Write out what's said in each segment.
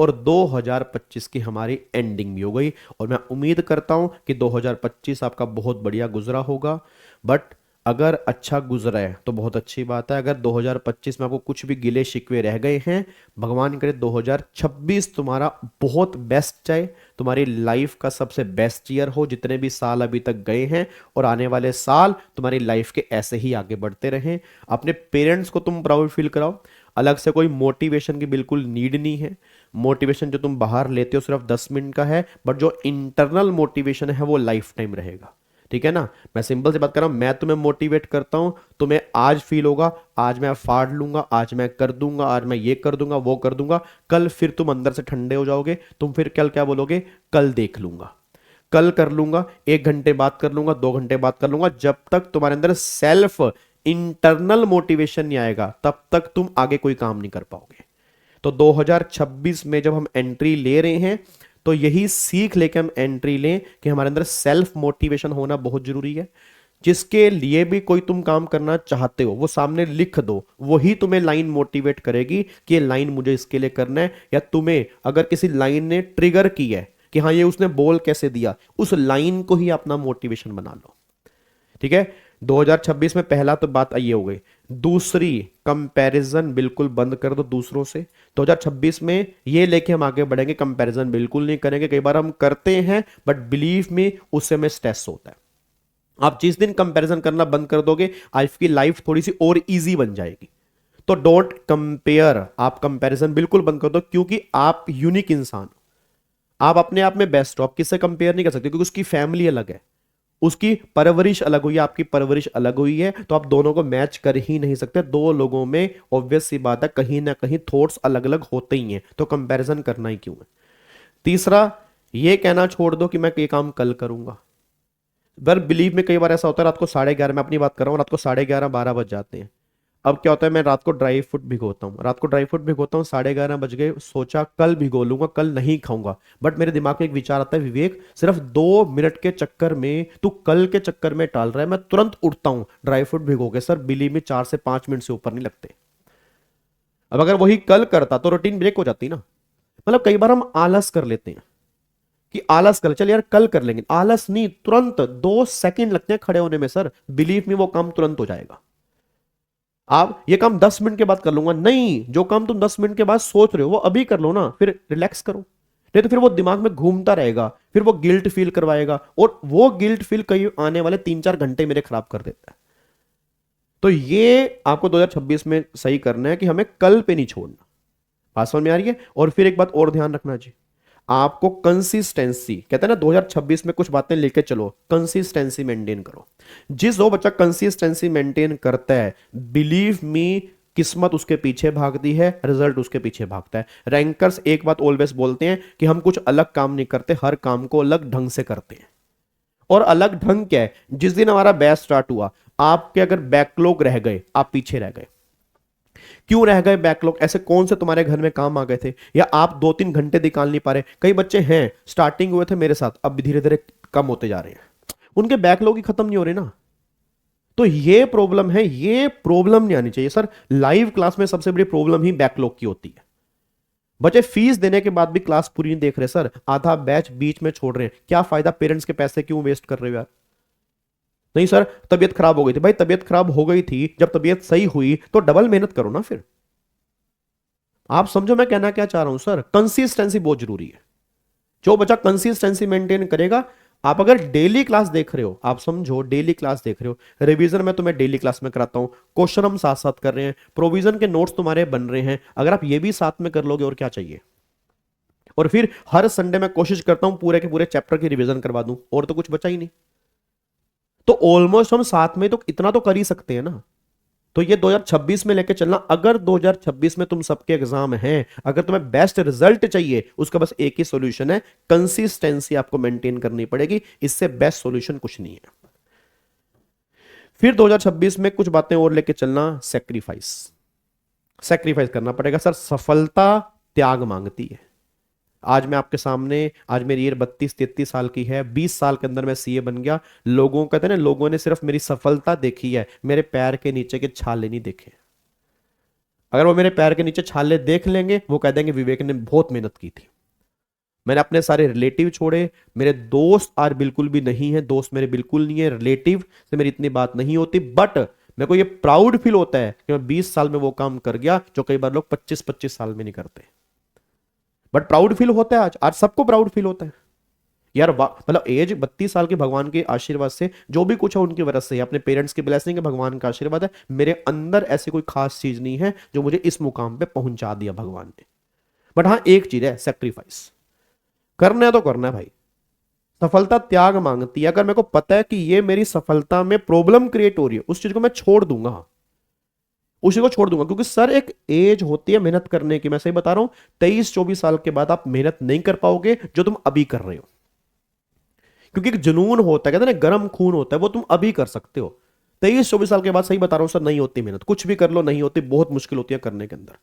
और 2025 की हमारी एंडिंग भी हो गई। और मैं उम्मीद करता हूं कि 2025 आपका बहुत बढ़िया गुजरा होगा। बट अगर अच्छा गुजरा है तो बहुत अच्छी बात है। अगर 2025 में आपको कुछ भी गिले शिकवे रह गए हैं, भगवान करे 2026 तुम्हारा बहुत बेस्ट जाए, तुम्हारी लाइफ का सबसे बेस्ट ईयर हो जितने भी साल अभी तक गए हैं, और आने वाले साल तुम्हारी लाइफ के ऐसे ही आगे बढ़ते रहें। अपने पेरेंट्स को तुम प्राउड फील कराओ। अलग से कोई मोटिवेशन की बिल्कुल नीड नहीं है। मोटिवेशन जो तुम बाहर लेते हो सिर्फ 10 मिनट का है, बट जो इंटरनल मोटिवेशन है वो लाइफ टाइम रहेगा। ठीक है ना। मैं सिंपल सी बात कर रहा हूं, मैं तुम्हें मोटिवेट करता हूं, तुम्हें आज फील होगा आज मैं फाड़ लूंगा, आज मैं कर दूंगा, आज मैं ये कर दूंगा वो कर दूंगा। कल फिर तुम अंदर से ठंडे हो जाओगे, तुम फिर कल क्या बोलोगे, कल देख लूंगा, कल कर लूंगा, 1 घंटे बात कर लूंगा, 2 घंटे बात कर लूंगा। जब तक तुम्हारे अंदर सेल्फ इंटरनल मोटिवेशन नहीं आएगा तब तक तुम आगे कोई काम नहीं कर पाओगे। तो 2026 में जब हम एंट्री ले रहे हैं तो यही सीख लेके हम एंट्री लें कि हमारे अंदर सेल्फ मोटिवेशन होना बहुत जरूरी है। जिसके लिए भी कोई तुम काम करना चाहते हो वो सामने लिख दो, वही तुम्हें लाइन मोटिवेट करेगी कि ये लाइन मुझे इसके लिए करना है। या तुम्हें अगर किसी लाइन ने ट्रिगर की है कि हाँ ये उसने बोल कैसे दिया, उस लाइन को ही अपना मोटिवेशन बना लो। ठीक है। 2026 में पहला तो बात ये हो गई। दूसरी, कंपैरिजन बिल्कुल बंद कर दो दूसरों से। 2026 में ये लेके हम आगे बढ़ेंगे, कंपैरिजन बिल्कुल नहीं करेंगे। कई बार हम करते हैं बट बिलीव में उससे हमें स्ट्रेस होता है। आप जिस दिन कंपैरिजन करना बंद कर दोगे आपकी लाइफ थोड़ी सी और इजी बन जाएगी। तो डोंट कंपेयर, आप कंपैरिजन बिल्कुल बंद कर दो, क्योंकि आप यूनिक इंसान हो, आप अपने आप में बेस्ट हो, आप किससे कंपेयर नहीं कर सकते, क्योंकि उसकी फैमिली अलग है, उसकी परवरिश अलग हुई है, आपकी परवरिश अलग हुई है, तो आप दोनों को मैच कर ही नहीं सकते। दो लोगों में ऑब्वियस सी बात है कहीं ना कहीं थॉट्स अलग अलग होते ही हैं, तो कंपैरिजन करना ही क्यों है। तीसरा, ये कहना छोड़ दो कि मैं ये काम कल करूंगा। बर बिलीव में कई बार ऐसा होता है रात को 11:30, मैं अपनी बात कर रहा हूँ, रात को 11:30 12 बज जाते हैं। अब क्या होता है, मैं रात को ड्राई फ्रूट भिगोता हूँ, रात को ड्राई फ्रूट भिगोता हूँ, 11:30 बज गए, सोचा कल भिगो लूंगा, कल नहीं खाऊंगा। बट मेरे दिमाग में एक विचार आता है, विवेक सिर्फ 2 मिनट के चक्कर में तू कल के चक्कर में टाल रहा है। मैं तुरंत उठता हूँ ड्राई फ्रूट भिगो के, सर बिलीव में 4 से 5 मिनट से ऊपर नहीं लगते। अब अगर वही कल करता तो रूटीन ब्रेक हो जाती ना। मतलब कई बार हम आलस कर लेते हैं कि आलस कर, चल यार कल कर लेंगे, आलस नहीं, तुरंत 2 सेकंड लगते हैं खड़े होने में, सर बिलीव में वो काम तुरंत हो जाएगा। आप ये काम 10 मिनट के बाद कर लूंगा, नहीं, जो काम तुम 10 मिनट के बाद सोच रहे हो वो अभी कर लो ना, फिर रिलैक्स करो। नहीं तो फिर वो दिमाग में घूमता रहेगा, फिर वो गिल्ट फील करवाएगा, और वो गिल्ट फील कई आने वाले 3-4 घंटे मेरे खराब कर देता है। तो ये आपको 2026 में सही करना है कि हमें कल पे नहीं छोड़ना। बात समझ में आ रही है। और फिर एक बात और ध्यान रखना जी, आपको कंसिस्टेंसी, कहते हैं ना 2026 में कुछ बातें लेके चलो, कंसिस्टेंसी मेंटेन करो। जिस वो बच्चा कंसिस्टेंसी मेंटेन करता है, बिलीव मी, किस्मत उसके पीछे भागती है, रिजल्ट उसके पीछे भागता है। रैंकर्स एक बात ऑलवेज बोलते हैं कि हम कुछ अलग काम नहीं करते, हर काम को अलग ढंग से करते हैं। और अलग ढंग क्या है, जिस दिन हमारा बैच स्टार्ट हुआ, आपके अगर बैकलॉग रह गए, आप पीछे रह गए। क्यों रह गए बैकलॉग, ऐसे कौन से तुम्हारे घर में काम आ गए थे, या आप 2-3 घंटे निकाल नहीं पा रहे। कई बच्चे हैं स्टार्टिंग हुए थे मेरे साथ, अब धीरे धीरे कम होते जा रहे हैं, उनके बैकलॉग ही खत्म नहीं हो रहे ना। तो ये प्रॉब्लम है, ये प्रॉब्लम नहीं आनी चाहिए सर। लाइव क्लास में सबसे बड़ी प्रॉब्लम ही बैकलॉग की होती है। बच्चे फीस देने के बाद भी क्लास पूरी नहीं देख रहे सर, आधा बैच बीच में छोड़ रहे हैं, क्या फायदा, पेरेंट्स के पैसे क्यों वेस्ट कर रहे हो यार। नहीं सर तबीयत खराब हो गई थी, भाई तबीयत खराब हो गई थी, जब तबीयत सही हुई तो डबल मेहनत करो ना फिर। आप समझो मैं कहना क्या चाह रहा हूं सर, कंसिस्टेंसी बहुत जरूरी है। जो बच्चा कंसिस्टेंसी मेंटेन करेगा, आप अगर डेली क्लास देख रहे हो, आप समझो डेली क्लास देख रहे हो, रिवीजन में तुम्हें डेली क्लास में कराता हूं, क्वेश्चन हम साथ साथ कर रहे हैं, प्रोविजन के नोट्स तुम्हारे बन रहे हैं, अगर आप ये भी साथ में कर लोगे और क्या चाहिए। और फिर हर संडे मैं कोशिश करता हूं पूरे के पूरे चैप्टर की रिवीजन करवा दूं, और तो कुछ बचा ही नहीं। तो ऑलमोस्ट हम साथ में तो इतना तो कर ही सकते हैं ना। तो ये 2026 में लेके चलना। अगर 2026 में तुम सबके एग्जाम हैं, अगर तुम्हें बेस्ट रिजल्ट चाहिए, उसका बस एक ही सॉल्यूशन है, कंसिस्टेंसी आपको मेंटेन करनी पड़ेगी, इससे बेस्ट सॉल्यूशन कुछ नहीं है। फिर 2026 में कुछ बातें और लेके चलना, सैक्रिफाइस, सैक्रिफाइस करना पड़ेगा सर। सफलता त्याग मांगती है। आज मैं आपके सामने, आज मेरी एज 32-33 साल की है, 20 साल के अंदर मैं सीए बन गया। लोगों कहते हैं ना, लोगों ने सिर्फ मेरी सफलता देखी है, मेरे पैर के नीचे के छाले नहीं देखे। अगर वो मेरे पैर के नीचे छाले देख लेंगे, वो कह देंगे विवेक ने बहुत मेहनत की थी। मैंने अपने सारे रिलेटिव छोड़े, मेरे दोस्त आज बिल्कुल भी नहीं है, दोस्त मेरे बिल्कुल नहीं है, रिलेटिव से मेरी इतनी बात नहीं होती, बट मेरे को ये प्राउड फील होता है कि मैं 20 साल में वो काम कर गया जो कई बार लोग 25-25 साल में नहीं करते। बट प्राउड फील होता है, आज आज सबको प्राउड फील होता है यार। मतलब एज 32 साल के भगवान के आशीर्वाद से जो भी कुछ है उनकी वजह से, अपने पेरेंट्स की ब्लेसिंग है, भगवान का आशीर्वाद है, मेरे अंदर ऐसी कोई खास चीज नहीं है जो मुझे इस मुकाम पे पहुंचा दिया भगवान ने। बट हाँ एक चीज है, सेक्रीफाइस करना है तो करना है भाई। सफलता त्याग मांगती है। अगर मेरे को पता है कि ये मेरी सफलता में प्रॉब्लम क्रिएट हो रही है, उस चीज को मैं छोड़ दूंगा, उसी को छोड़ दूंगा। क्योंकि सर एक एज होती है मेहनत करने की, मैं सही बता रहा हूं, 23-24 साल के बाद आप मेहनत नहीं कर पाओगे जो तुम अभी कर रहे हो। क्योंकि एक जुनून होता है, कहते हैं ना गर्म खून होता है, वो तुम अभी कर सकते हो। 23-24 साल के बाद सही बता रहा हूं सर नहीं होती मेहनत, कुछ भी कर लो नहीं होती, बहुत मुश्किल होती है करने के अंदर।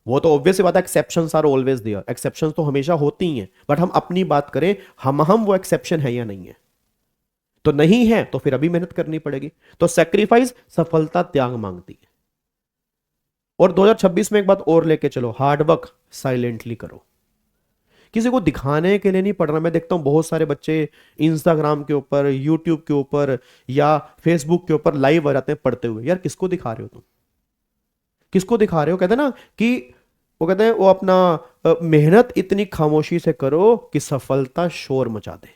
वो तो ऑब्वियस बात है, exceptions are always there, exceptions तो हमेशा होती ही हैं, बट हम अपनी बात करें, हम वो एक्सेप्शन है या नहीं है। तो नहीं है तो फिर अभी मेहनत करनी पड़ेगी। तो सेक्रीफाइस सफलता त्याग मांगती है। और 2026 में एक बात और लेके चलो, हार्डवर्क साइलेंटली करो। किसी को दिखाने के लिए नहीं पढ़ रहा। मैं देखता हूं बहुत सारे बच्चे इंस्टाग्राम के ऊपर, यूट्यूब के ऊपर या फेसबुक के ऊपर लाइव आ जाते हैं पढ़ते हुए। यार किसको दिखा रहे हो तुम, किसको दिखा रहे हो? कहते हैं ना कि वो कहते हैं वो अपना मेहनत इतनी खामोशी से करो कि सफलता शोर मचा दे,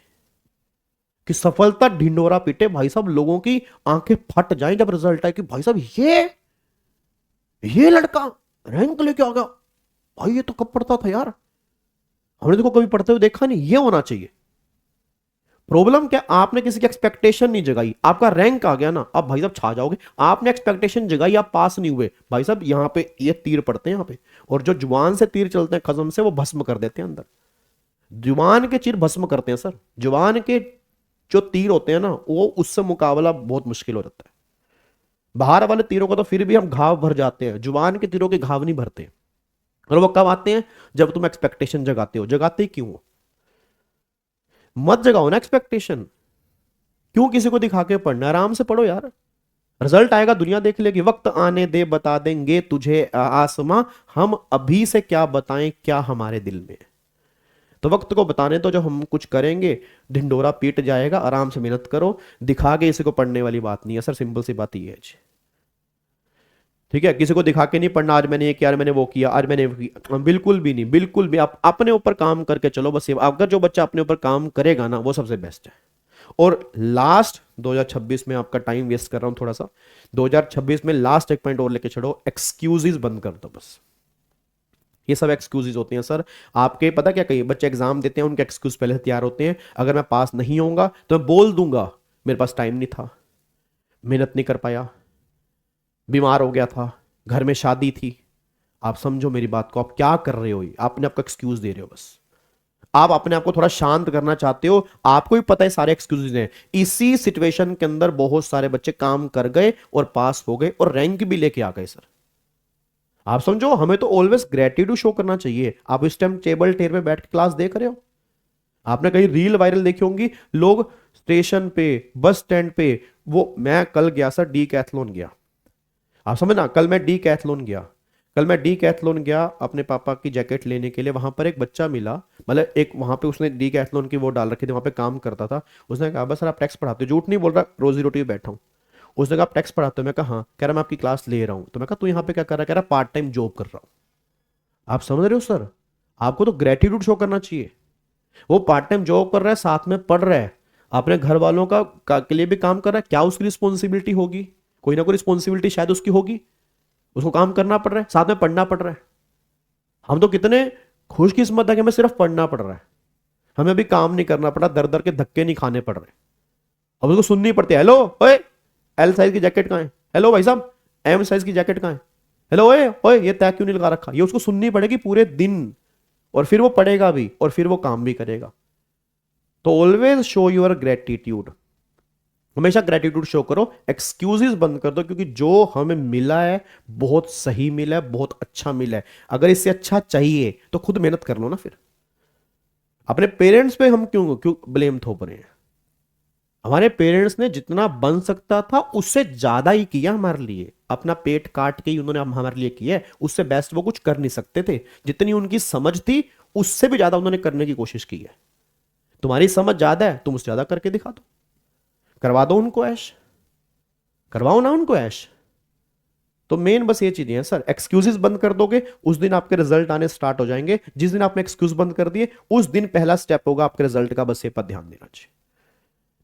कि सफलता ढिंडोरा पीटे। भाई साहब लोगों की आंखें फट जाएं जब रिजल्ट आए कि भाई साहब ये लड़का रैंक लेके आ गया, भाई ये तो कब पढ़ता था यार, हमने तो कभी पढ़ते हुए देखा नहीं। ये होना चाहिए। प्रॉब्लम क्या, आपने किसी की एक्सपेक्टेशन नहीं जगाई, आपका रैंक आ गया ना, अब भाई साहब छा जाओगे। आपने एक्सपेक्टेशन जगाई, आप पास नहीं हुए, भाई साहब यहां पे ये तीर पड़ते हैं यहां पे। और जो जुबान से तीर चलते हैं खज्म से, वो भस्म कर देते हैं अंदर। जुबान के तीर भस्म करते हैं सर। जुबान के जो तीर होते हैं ना, वो उससे मुकाबला बहुत मुश्किल हो जाता है। बाहर वाले तीरों का तो फिर भी हम घाव भर जाते हैं, जुबान के तीरों के घाव नहीं भरते। और वो कब आते हैं? जब तुम एक्सपेक्टेशन जगाते हो। जगाते ही क्यों हो? मत जगाओ ना एक्सपेक्टेशन। क्यों किसी को दिखा के पढ़ना? आराम से पढ़ो यार, रिजल्ट आएगा दुनिया देख लेगी। वक्त आने दे बता देंगे तुझे आसमां, हम अभी से क्या बताएं क्या हमारे दिल में है। तो वक्त को बताने तो जो हम कुछ करेंगे, ढिंडोरा पीट जाएगा। आराम से मेहनत करो, दिखा के इसी को पढ़ने वाली बात नहीं है सर, सिंपल सी बात ये है जी। ठीक है, किसी को दिखा के नहीं पढ़ना, आज मैंने ये किया, आज मैंने वो किया, आज मैंने वो किया, बिल्कुल भी नहीं, बिल्कुल भी। आप अपने ऊपर काम करके चलो बस। ये अगर जो बच्चा अपने ऊपर काम करेगा ना, वो सबसे बेस्ट है। और लास्ट 2026 में आपका टाइम वेस्ट कर रहा हूं थोड़ा सा, 2026 में लास्ट एक पॉइंट और लेके चलो, एक्सक्यूजेस बंद कर दो बस। ये सब एक्सक्यूजेस होते हैं सर आपके। पता क्या, कई बच्चे एग्जाम देते हैं, उनके एक्सक्यूज पहले से तैयार होते हैं। अगर मैं पास नहीं होऊंगा तो मैं बोल दूंगा मेरे पास टाइम नहीं था, मेहनत नहीं कर पाया, बीमार हो गया था, घर में शादी थी। आप समझो मेरी बात को, आप क्या कर रहे हो? ये आपने आपका एक्सक्यूज दे रहे हो बस। आप अपने आप को थोड़ा शांत करना चाहते हो, आपको भी पता है सारे एक्सक्यूजेज हैं। इसी सिचुएशन के अंदर बहुत सारे बच्चे काम कर गए और पास हो गए और रैंक भी लेके आ गए सर। आप समझो, हमें तो ऑलवेज ग्रेटिट्यूड शो करना चाहिए। आप इस टाइम टेबल टेर पे बैठ के क्लास देख रहे हो, आपने कहीं रील वायरल देखी होंगी, लोग स्टेशन पे, बस स्टैंड पे, वो मैं कल गया सर, डी कैथलॉन गया। आप समझ ना, कल मैं डी कैथलॉन गया, कल मैं डी कैथलॉन गया अपने पापा की जैकेट लेने के लिए। वहां पर एक बच्चा मिला, मतलब एक वहां पे उसने डी कैथलॉन की वो डाल रखी थी, वहां पे काम करता था। उसने कहा बस सर आप टैक्स पढ़ाते हो, झूठ नहीं बोल रहा, रोजी रोटी पे बैठा हूँ। उसने कहा आप टैक्स पढ़ाते हो? मैं कहा हाँ। कह रहा मैं आपकी क्लास ले रहा हूँ। तो मैं कहा तू यहाँ पे क्या कर रहा है? कह रहा पार्ट टाइम जॉब कर रहा हूँ। आप समझ रहे हो सर, आपको तो ग्रेटिट्यूड शो करना चाहिए। वो पार्ट टाइम जॉब कर रहा है, साथ में पढ़ रहा है, अपने घर वालों के लिए भी काम कर रहा है। क्या उसकी रिस्पॉन्सिबिलिटी होगी? कोई ना कोई रिस्पॉन्सिबिलिटी शायद उसकी होगी, उसको काम करना पड़ रहा है, साथ में पढ़ना पड़ रहा है। हम तो कितने खुशकिस्मत है कि हमें सिर्फ पढ़ना पड़ रहा है, हमें अभी काम नहीं करना पड़ा, दर दर के धक्के नहीं खाने पड़ रहे। अब उसको सुननी पड़ती है, हेलो ओए एल साइज की जैकेट कहाँ है, हेलो भाई साहब एम साइज की जैकेट कहाँ है, हेलो ओए ओए ये तय क्यों नहीं लगा रखा। ये उसको सुननी पड़ेगी पूरे दिन, और फिर वो पढ़ेगा भी और फिर वो काम भी करेगा। तो ऑलवेज शो योर ग्रेटिट्यूड, हमेशा ग्रेटिट्यूड शो करो, एक्सक्यूजेस बंद कर दो। क्योंकि जो हमें मिला है बहुत सही मिला है, बहुत अच्छा मिला है। अगर इससे अच्छा चाहिए तो खुद मेहनत कर लो ना। फिर अपने पेरेंट्स पे हम क्यों क्यों ब्लेम थोप रहे हैं? हमारे पेरेंट्स ने जितना बन सकता था उससे ज्यादा ही किया हमारे लिए, अपना पेट काट के ही उन्होंने हमारे लिए किया है, उससे बेस्ट वो कुछ कर नहीं सकते थे। जितनी उनकी समझ थी उससे भी ज्यादा उन्होंने करने की कोशिश की है। तुम्हारी समझ ज्यादा है, तुम उससे ज्यादा करके दिखा दो, करवा दो उनको ऐश, करवाओ ना उनको ऐश। तो मेन बस ये चीजें हैं सर, एक्सक्यूजेस बंद कर दोगे उस दिन आपके रिजल्ट आने स्टार्ट हो जाएंगे। जिस दिन आपने एक्सक्यूज बंद कर दिए उस दिन पहला स्टेप होगा आपके रिजल्ट का, बस ये पर ध्यान देना चाहिए।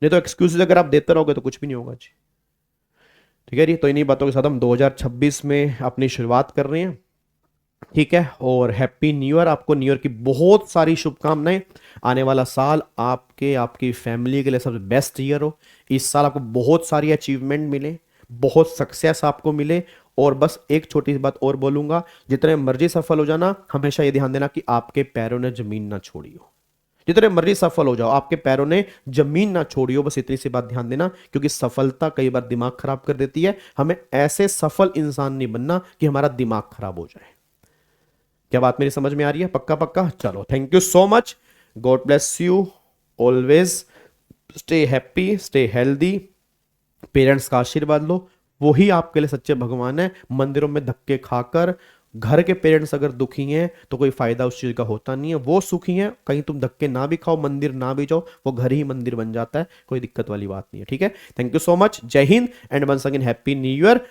नहीं तो एक्सक्यूजेस अगर आप देते रहोगे तो कुछ भी नहीं होगा जी। ठीक है जी, तो इन्हीं बातों के साथ हम 2026 में अपनी शुरुआत कर रहे हैं। ठीक है, और हैप्पी न्यू ईयर, आपको न्यू ईयर की बहुत सारी शुभकामनाएं। आने वाला साल आपके आपकी फैमिली के लिए सबसे बेस्ट ईयर हो। इस साल आपको बहुत सारी अचीवमेंट मिले, बहुत सक्सेस आपको मिले। और बस एक छोटी सी बात और बोलूंगा, जितने मर्जी सफल हो जाना, हमेशा ये ध्यान देना कि आपके पैरों ने जमीन ना छोड़ी हो। जितने मर्जी सफल हो जाओ, आपके पैरों ने जमीन ना छोड़ी हो, बस इतनी सी बात ध्यान देना। क्योंकि सफलता कई बार दिमाग खराब कर देती है। हमें ऐसे सफल इंसान नहीं बनना कि हमारा दिमाग खराब हो जाए। क्या बात मेरी समझ में आ रही है? पक्का पक्का, चलो thank you so much, God bless you always, stay happy, stay healthy. Parents का आशीर्वाद लो, वही आपके लिए सच्चे भगवान है। मंदिरों में धक्के खाकर घर के पेरेंट्स अगर दुखी हैं तो कोई फायदा उस चीज का होता नहीं है। वो सुखी हैं, कहीं तुम धक्के ना भी खाओ, मंदिर ना भी जाओ, वो घर ही मंदिर बन जाता है, कोई दिक्कत वाली बात नहीं है। ठीक है, थैंक यू सो मच, जय हिंद and once again happy new year.